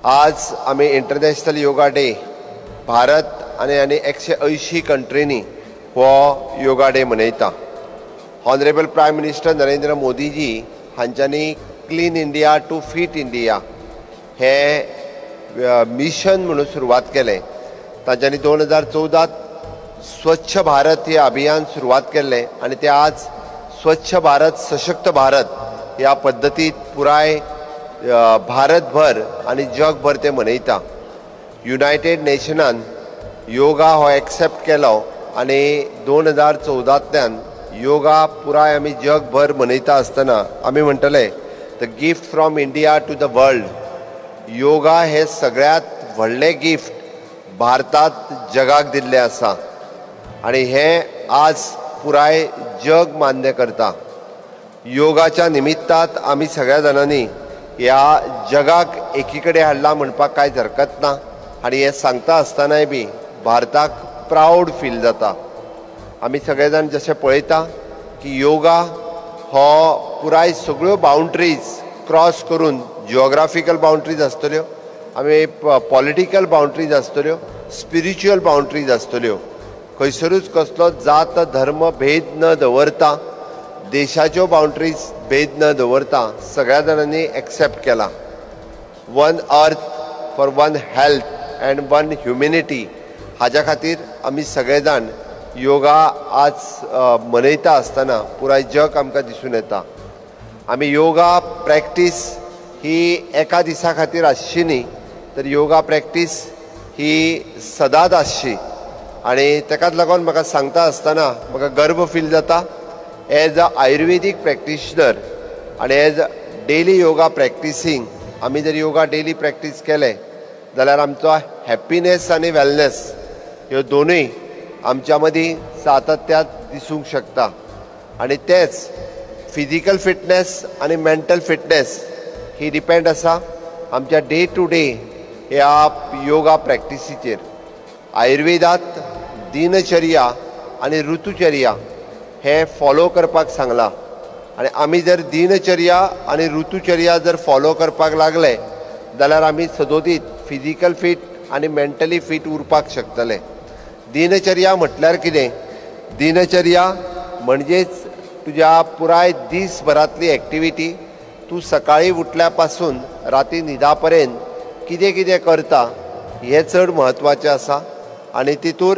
आज आम्ही international yoga day Bharat आणि 180 कंट्रीनी हो योगा डे मनयता। Honourable prime minister Narendra Modiji हांच्यांनी clean India to fit India हे मिशन म्हणून सुरवात केलें। तांच्यांनी 2014 स्वच्छ भारत हे अभियान सुरवात केल्लें आनी ते आज स्वच्छ भारत सशक्त भारत ह्या पद्दतीत पुराय भारतभर आणि जगभर ते मनयता। युनायटेड नेशनान योगा हो एक्सेप्ट केलो आनी 2014तल्यान योगा पुराय आमी जगभर मनयता आसतना आमी म्हणटले the gift from India to the world. Yoga हे सगळ्यात व्हडलें गिफ्ट भारतात जगाक दिल्लें आसा आनी हे आज पुराय जग मान्य करता। योगाच्या निमित्तात आमी सगळ्या जाणांनी ह्या जगाक एकीकडे हाडला म्हणपाक कांयच हरकत ना आनी हे सांगता आसतनाय बी भारताक प्राऊड फील जाता। आमी सगळे जाण जशें पळयता की योगा हो पुराय सगळ्यो बाउंड्रीज क्रॉस करून जिओग्राफिकल बाउंड्रीज आसतल्यो, आमी पॉलिटिकल बाउंड्रीज आसतल्यो, स्पिरिच्युअल बाउंड्रीज आसतल्यो, खंयसरूच कसलो जात धर्म भेद न दवरता, देशाच्यो बाउंड्रीज भेद न दवरता सगळ्या जाणांनी एक्सेप्ट केला। One earth for one health and one humanity हाज्या खातीर आमी सगळे जाण योगा आज मनयता आसतना पुराय जग आमकां दिसून येता। आमी योगा प्रॅक्टीस ही एका दिसा खातीर आसची न्ही, तर योगा प्रॅक्टीस ही सदांच आसची आनी तेकाच लागून म्हाका सांगता आसतना म्हाका गर्व फील जाता एज अ आयुर्वेदीक प्रॅक्टिशनर आनी एज अ डेली योगा प्रॅक्टिसींग। आमी जर योगा डेली प्रॅक्टीस केले जाल्यार आमचो हॅप्पीनेस आनी वेलनेस ह्यो दोनूय आमच्या मदीं सातत्यात दिसूंक शकता आनी तेच फिजिकल फिटनेस आनी मेंटल फिटनेस ही डिपेंड आसा आमच्या डे टू डे ह्या योगा प्रॅक्टिसीचेर। आयुर्वेदांत दिनचर्या आनी ऋतुचर्या हे फॉलो करपाक सांगला आनी आमी जर दिनचर्या आनी ऋतुचर्या जर फॉलो करपाक लागले जाल्यार आमी सदोदीत फिजिकल फिट आनी मेंटली फिट उरपाक शकतले। दिनचर्या म्हटल्यार कितें? दिनचर्या म्हणजेच तुज्या पुराय दीसभरांतली एक्टिविटी तूं सकाळी उठल्या पासून राती न्हिदा पर्यंत कितें कितें करता हें चड म्हत्वाचें आसा आनी तितूर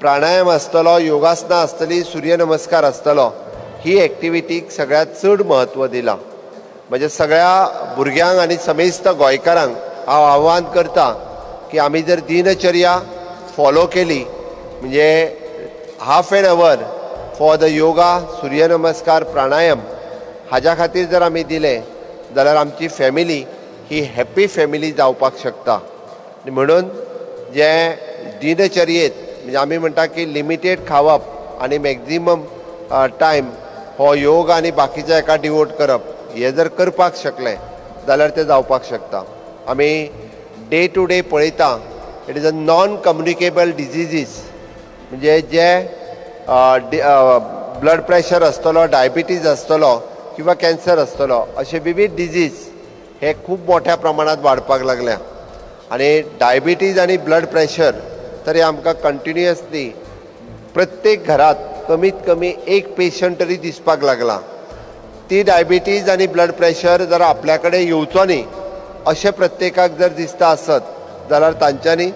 प्राणायाम आसतलो, योगासनां आसतली, सूर्य नमस्कार आसतलो, ही एक्टिविटीक सगळ्यांत चड म्हत्व दिलां। म्हणजे सगळ्या भुरग्यांक आनी समेस्त गोंयकारांक हांव आव्हान करता की आमी जर दिनचर्या फॉलो केली म्हणजे half an our for the yoga, सूर्य नमस्कार, प्राणायाम हाज्या खातीर जर आमी दिले जाल्यार आमची फॅमिली ही हॅप्पी फॅमिली जावपाक शकता। म्हणून जे दिनचर्येत म्हणजे आमी म्हणटा की लिमिटेड खावप आनी मॅक्झिमम टायम हो योग आनी बाकीच्या एका डिवोट करप हे जर करपाक शकले जाल्यार ते जावपाक शकता। आमी डे टू डे पळयता it is a non communicable diseases म्हणजे जे ब्लड प्रेशर आसतलो, डायबिटीज आसतलो किंवा कॅन्सर आसतलो अशे विविध डिजीज हे खूब मोठ्या प्रमाणात वाडपाक लागल्या आनी डायबिटीज आनी ब्लड प्रेशर तरी आमकां कंटिन्युअसली प्रत्येक घरात कमीत कमी एक पेशंट तरी दिसपाक लागला। ती डायबिटीज आनी ब्लड प्रेशर जर आपल्या कडेन येवचो न्ही अशें प्रत्येकाक जर दिसता आसत जाल्यार तांच्यांनी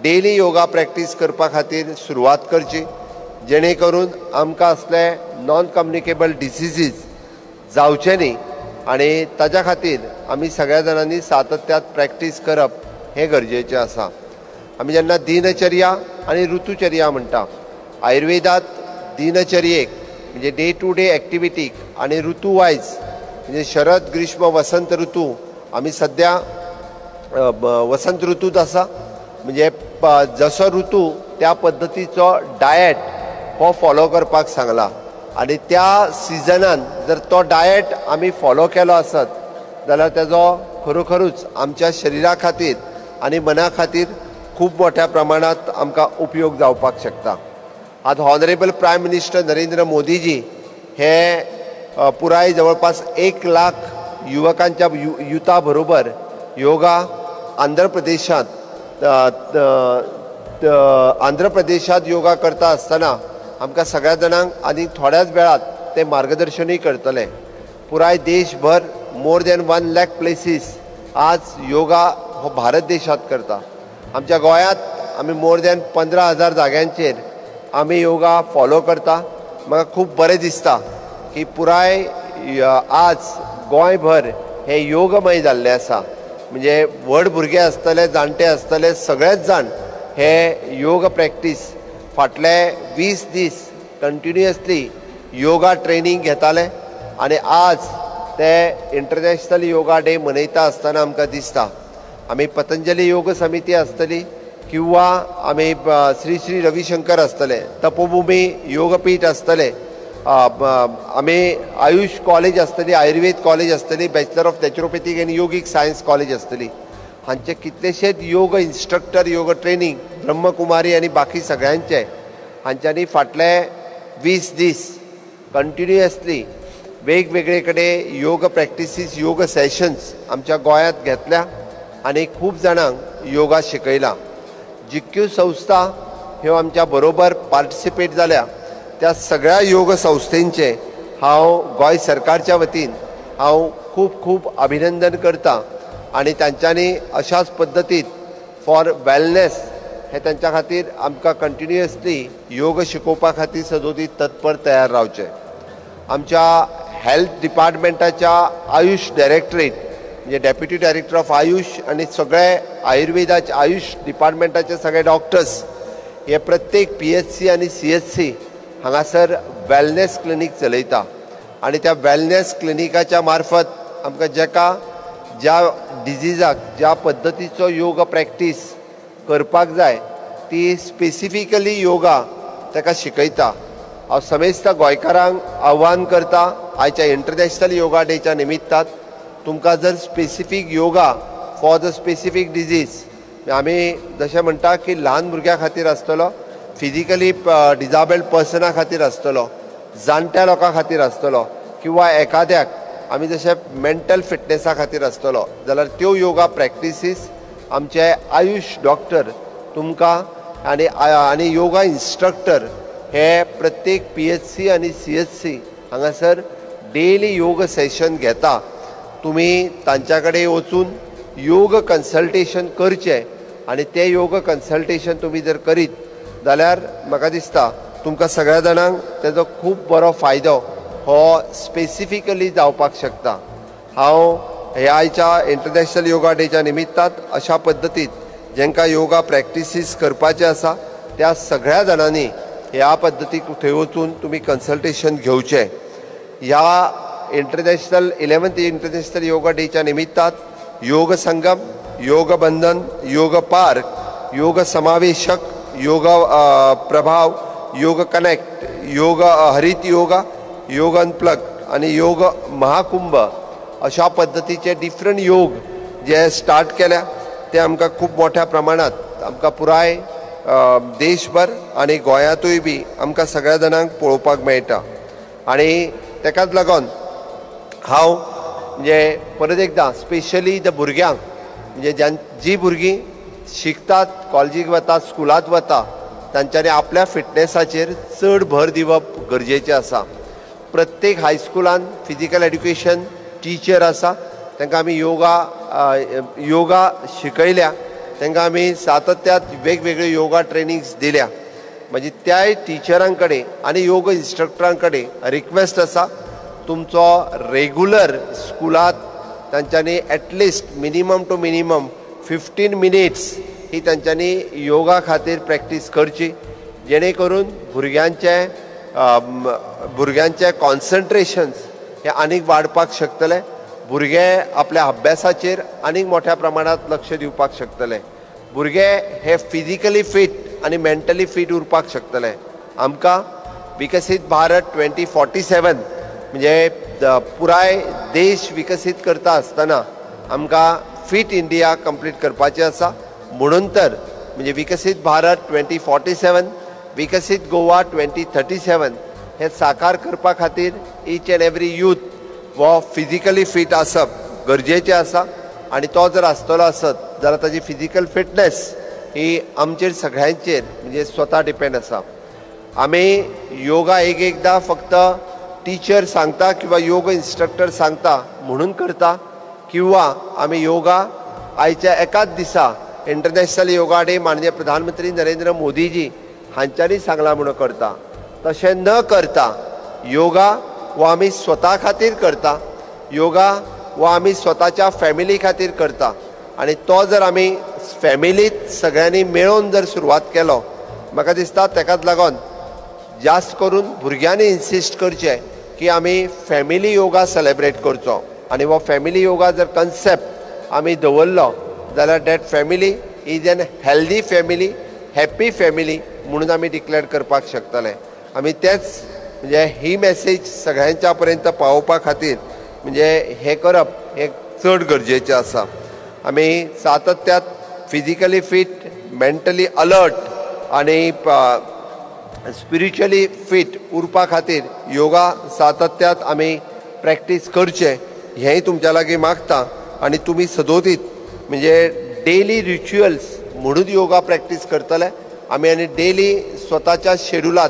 डेली योगा प्रॅक्टीस करपा खातीर सुरवात करची जेणे करून आमकां असले नॉन कम्युनिकेबल डिसिजीज जावचे न्ही आनी ताच्या खातीर आमी सगळ्या जाणांनी सातत्यात प्रॅक्टीस करप हें गरजेचें आसा। आमी जेन्ना दिनचर्या आनी ऋतुचर्या म्हणटा आयुर्वेदांत दिनचर्येक म्हणजे डे टू डे एक्टिविटीक आनी ऋतू वायज म्हणजे शरद, ग्रीष्म, वसंत ऋतू आमी सद्या वसंत ऋतूत आसा म्हणजे जसो ऋतू त्या पद्दतीचो डायट हो फॉलो करपाक सांगला आनी त्या सिजनान जर तो डायट आमी फॉलो केलो आसत जाल्यार तेजो खरोखरूच आमच्या शरिरा खातीर आनी मना खातीर खूब मोठ्या प्रमाणात आमकां उपयोग जावपाक शकता। आज honourable prime minister Narendra Modiji हे पुराय जवळपास 1 लाख युवकांच्या युथा बरोबर योगा आंध्र प्रदेशात योगा करता आसतना आमकां सगळ्या जाणांक आनी थोड्याच वेळात ते मार्गदर्शनूय करतले. पुराय देशभर मोर दॅन 1 लाख प्लेसीस आज योगा हो भारत देशात करता. आमच्या गोंयांत आमी मोर दॅन 15,000 जाग्यांचेर आमी योगा फॉलो करता. म्हाका खूब बरें दिसता की पुराय आज गोंयभर हे योगमय जाल्ले आसा. म्हणजे व्हड भुरगे आसतले, जाणटे आसतले, सगळेच जाण हे योग प्रॅक्टीस फाटले 20 दीस कंटिन्युअसली योगा ट्रेनिंग घेताले आनी आज ते इंटरनॅशनल योगा डे मनयता आसतना आमकां दिसता. आमी पतंजली योग समिती आसतली किंवा आमी श्री श्री रविशंकर आसतले, तपोभूमी योगपीठ आसतले, आमी आयुष कॉलेज आसतली, आयुर्वेद कॉलेज आसतली, bachelor of naturopathic and yogic science college आसतली. हांचे कितलेशेच योग इन्स्ट्रक्टर, योग ट्रेनिंग, ब्रह्मकुमारी आनी बाकी सगळ्यांचे हांच्यांनी फाटले 20 दीस कंटिन्युअसली वेगवेगळे कडेन योग प्रॅक्टिसीस, योग सेशन्स आमच्या गोंयांत घेतल्या आनी खूब जाणांक योगा शिकयला. जितक्यो संस्था ह्यो आमच्या बरोबर पार्टिसिपेट जाल्या त्या सगळ्या योग संस्थेंचे हांव गोंय सरकारच्या वतीन हांव खूब खूब अभिनंदन करता आनी तांच्यांनी अशाच पद्दतीन फॉर वेलनेस हे तांच्या खातीर आमकां कंटिन्युअसली योग शिकोवपा खातीर सदोदीत तत्पर तयार रावचे. आमच्या हेल्थ डिपार्टमेंटाच्या आयुष डायरेक्टरेट म्हणजे डेप्युटी डायरेक्टर ऑफ आयुष आनी सगळे आयुर्वेदाचे आयुष डिपार्टमेंटाचे सगळे डॉक्टर्स हे प्रत्येक PHC आनी CHC हांगासर वेलनेस क्लिनीक चलयता आनी त्या वेलनेस क्लिनिकाच्या मार्फत आमकां ज्या डिजीजाक ज्या पद्दतीचो योग प्रॅक्टीस करपाक जाय ती स्पेसिफिकली योगा ताका शिकयता. हांव समेस्त गोंयकारांक आव्हान करता आयच्या इंटरनॅशनल योगा डेच्या निमित्तान तुमकां जर specific yoga for the specific disease आमी जशें म्हणटा की ल्हान भुरग्यां खातीर आसतलो, फिजिकली डिजेबल्ड पर्सना खातीर आसतलो, जाणट्या लोकां खातीर आसतलो किंवा एकाद्याक आमी जशें मेंटल फिटनेसा खातीर आसतलो जाल्यार त्यो योगा प्रॅक्टिसीस आमचे आयुष डॉक्टर तुमकां आनी योगा इन्स्ट्रक्टर हे प्रत्येक PHC आनी CHC हांगासर डेली योग सेशन घेता. तुमी तांच्या कडेन वचून योग कन्सल्टेशन करचें आनी तें योग कन्सल्टेशन तुमी जर करीत जाल्यार म्हाका दिसता तुमकां सगळ्या जाणांक तेजो खूब बरो फायदो हो स्पेसिफिकली जावपाक शकता. हांव ह्या आयच्या इंटरनॅशनल योगा डेच्या निमित्तान अशा पद्दतीन जेंकां योगा प्रॅक्टिसीस करपाचे आसा त्या सगळ्या जाणांनी ह्या पद्दतीक थंय वचून तुमी कन्सल्टेशन घेवचें. ह्या 11th इंटरनॅशनल योगा डेच्या निमित्तान योग संगम, योग बंधन, योग पार्क, योग समावेशक, योग प्रभाव, योग कनेक्ट, योग हरित योगा, योग अनप्लग आनी योग महाकुंभ अशा पद्दतीचे डिफरंट योग जे स्टार्ट केल्या ते आमकां खूब मोठ्या प्रमाणात आमकां पुराय देशभर आनी गोंयांतूय बी आमकां सगळ्या जाणांक पळोवपाक मेळटा. आनी तेकाच लागून हांव म्हणजे परत एकदां स्पेशली द भुरग्यांक म्हणजे जी भुरगीं शिकतात, कॉलेजीक वतात, स्कुलांत वता तांच्यांनी आपल्या फिटनेसाचेर चड भर दिवप गरजेचें आसा. प्रत्येक हायस्कुलान फिजिकल एड्युकेशन टिचर आसा तांकां आमी योगा शिकयल्या, तांकां आमी सातत्यान वेगवेगळ्यो योगा ट्रेनिंग्स दिल्या. म्हणजे त्या टिचरां कडेन आनी योग इन्स्ट्रक्टरां कडेन रिक्वेस्ट आसा तुमचो रेगुलर स्कुलांत तांच्यांनी at least minimum to minimum 15 minutes ही तांच्यांनी योगा खातीर प्रॅक्टीस करची जेणे करून भुरग्यांचे कॉन्सन्ट्रेशन्स हे आनीक वाडपाक शकतले. भुरगे आपल्या अभ्यासाचेर आनीक मोठ्या प्रमाणांत लक्ष दिवपाक शकतले. भुरगे हे फिजिकली फीट आनी मेंटली फीट उरपाक शकतले. आमकां विकसीत भारत 2047 म्हणजे पुराय देश विकसीत करता आसतना आमकां फीट इंडिया कंप्लीट करपाचें आसा. म्हणून तर म्हणजे विकसीत भारत 2047, विकसीत गोवा 2037 हे साकार करपा खातीर ईच एंड एवरी यूथ वो फिजिकली फीट आसप गरजेचें आसा. आणि तो जर आसतलो आसत जाल्यार ताजी फिजिकल फिटनेस ही आमचेर सगळ्यांचेर म्हणजे स्वता डिपेंड आसा. आमी योगा एकदां फक्त टिचर सांगता किंवा योग इन्स्ट्रक्टर सांगता म्हणून करता, किंवा आमी योगा आयच्या एकाच दिसा इंटरनॅशनल योगा डे माननीय प्रधानमंत्री नरेंद्र मोदीजी हांच्यांनी सांगला म्हणून करता. तशें न करता योगा हो आमी स्वता खातीर करता, योगा हो आमी स्वताच्या फॅमिली खातीर करता. आनी तो जर आमी फॅमिलीत सगळ्यांनी मेळून जर सुरवात केलो, म्हाका दिसता ताकाच लागून जास्त करून भुरग्यांनी इन्सिस्ट करचें की आमी फॅमिली योगा सेलेब्रेट करचो. आनी हो फॅमिली योगा जर कन्सेप्ट आमी दवरलो जाल्यार that family is an healthy family, happy family म्हणून आमी डिक्लेअर करपाक शकतले. आमी तेच म्हणजे ही मॅसेज सगळ्यांच्या पर्यंत पावोवपा खातीर म्हणजे हे करप हे चड गरजेचें आसा. आमी सातत्यात फिजिकली फिट, मेंटली अलर्ट आनी स्पिरिच्युअली फिट उरपा खातीर योगा सातत्यात आमी प्रॅक्टीस करचें हेंय तुमच्या लागीं मागता. आनी तुमी सदोदीत म्हणजे डेली रिच्युअल्स म्हणून योगा प्रॅक्टीस करतले आमी, आनी डेली स्वताच्या शेड्युलात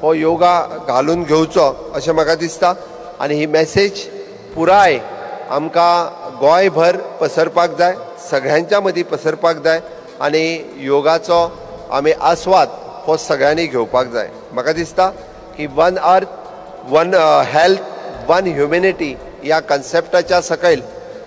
हो योगा घालून घेवचो अशें म्हाका दिसता. आनी ही मॅसेज पुराय आमकां गोंयभर पसरपाक जाय, सगळ्यांच्या मदीं पसरपाक जाय आनी योगाचो आमी आस्वाद हो सगळ्यांनी घेवपाक जाय. म्हाका दिसता की one earth, one health, one humanity ह्या कन्सेप्टाच्या सकयल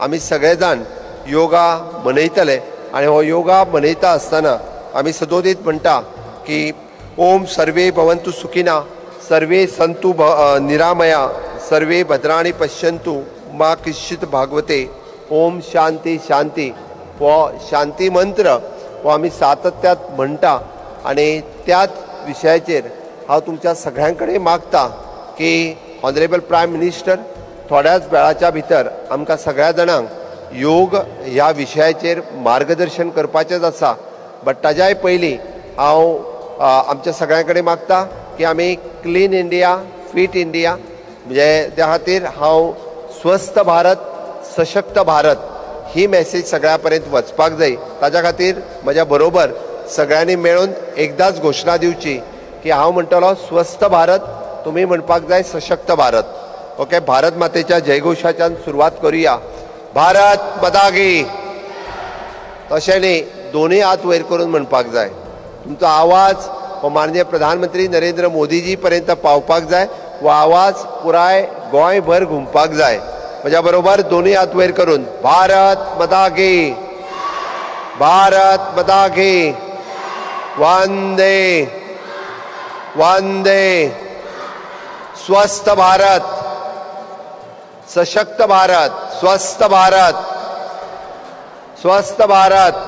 आमी सगळे जाण योगा मनयतले. आनी हो योगा मनयता आसतना आमी सदोदीत म्हणटा की ओम सर्वे भवन्तु सुखिना, सर्वे सन्तु निरामया, सर्वे भद्राणि पश्यन्तु मा कश्चित् भागवते. ओम शांती शांती हो शांती मंत्र हो आमी सातत्यात म्हणटा. आनी त्याच विशयाचेर हांव तुमच्या सगळ्यां कडेन मागता की ऑनरेबल प्रायम मिनिस्टर थोड्याच वेळाच्या भितर आमकां सगळ्या जाणांक योग ह्या विशयाचेर मार्गदर्शन करपाचेंच आसा. बट ताज्याय पयलीं हांव आमच्या सगळ्यां कडेन मागता की आमी क्लीन इंडिया, फीट इंडिया म्हणजे त्या खातीर हांव स्वस्थ भारत, सशक्त भारत ही मॅसेज सगळ्या पर्यंत वचपाक जाय. ताज्या खातीर म्हज्या बरोबर सगळ्यांनी मेळून एकदाच घोशणा दिवची की हांव म्हणटलो स्वस्थ भारत, तुमी म्हणपाक जाय सशक्त भारत. ओके, भारत मातेच्या जयघोशाच्यान सुरवात करुया. भारत माता की. तशें न्ही, दोनूय हात वयर करून म्हणपाक जाय. तुमचो आवाज हो माननीय प्रधानमंत्री नरेंद्र मोदीजी पर्यंत पावपाक जाय. हो आवाज पुराय गोंयभर घुमपाक जाय. म्हज्या बरोबर दोनूय हात वयर करून भारत माता की, भारत माता की, वंदे वंदे. स्वस्थ भारत, सशक्त भारत, स्वस्थ भारत, स्वस्थ भारत.